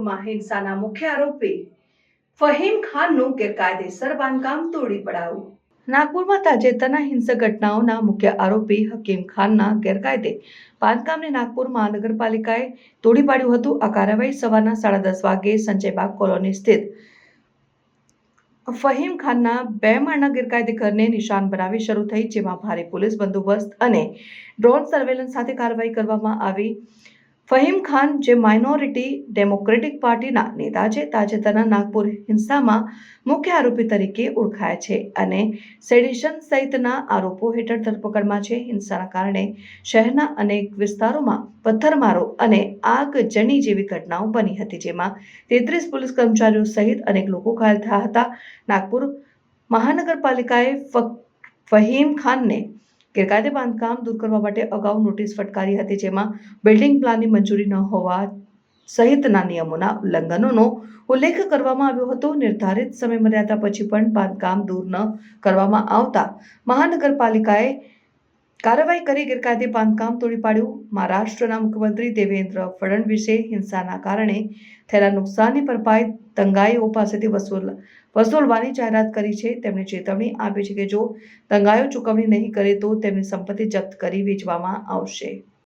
નાગપુરમાં હિંસાના મુખ્ય આરોપી ફહીમ ખાનનું ગેરકાયદેસર બાંધકામ તોડી પડાવ્યું. નાગપુરમાં તાજેતરના હિંસક ઘટનાઓના મુખ્ય આરોપી હકીમ ખાનના ગેરકાયદે બાંધકામને નાગપુર મહાનગરપાલિકાએ તોડી પાડ્યું હતું. આ કાર્યવાહી સવારના 10:30 વાગ્યે સંજયબાગ કોલોની સ્થિત ફહીમ ખાનના 2 માળના ગેરકાયદે ઘરને નિશાન બનાવી શરૂ થઈ, જેમાં ભારે પોલીસ બંદોબસ્ત અને ડ્રોન સર્વેલન્સ સાથે કાર્યવાહી કરવામાં આવી. ફહીમ ખાન, જે માઇનોરિટી ડેમોક્રેટિક પાર્ટીના નેતા છે, તાજેતરના નાગપુર હિંસામાં મુખ્ય આરોપી તરીકે ઓળખાય છે અને સેડિશન સહિતના આરોપો હેઠળ ધરપકડમાં છે. હિંસાના કારણે શહેરના અનેક વિસ્તારોમાં પથ્થરમારો અને આગજની જેવી ઘટનાઓ બની હતી, જેમાં 33 પોલીસ કર્મચારીઓ સહિત અનેક લોકો ઘાયલ થયા હતા. નાગપુર મહાનગરપાલિકાએ ફહીમ ખાનને ગેરકાયદે બાંધકામ દૂર કરવા માટે અગાઉ નોટિસ ફટકારી હતી, જેમાં બિલ્ડિંગ પ્લાનની મંજૂરી ન હોવા સહિતના નિયમોના ઉલ્લંઘનોનો ઉલ્લેખ કરવામાં આવ્યો હતો. નિર્ધારિત સમયમર્યાદા પછી પણ બાંધકામ દૂર ન કરવામાં આવતા મહાનગરપાલિકાએ કાર્યવાહી કરી ગેરકાયદે બાંધકામ તોડી પાડ્યું. મહારાષ્ટ્રના મુખ્યમંત્રી દેવેન્દ્ર ફડણવીસે હિંસાના કારણે થયેલા નુકસાનની ભરપાઈ દંગાઈઓ પાસેથી વસૂલવાની જાહેરાત કરી છે. તેમણે ચેતવણી આપી છે કે જો દંગાઈઓ ચૂકવણી નહીં કરે તો તેમની સંપત્તિ જપ્ત કરી વેચવામાં આવશે.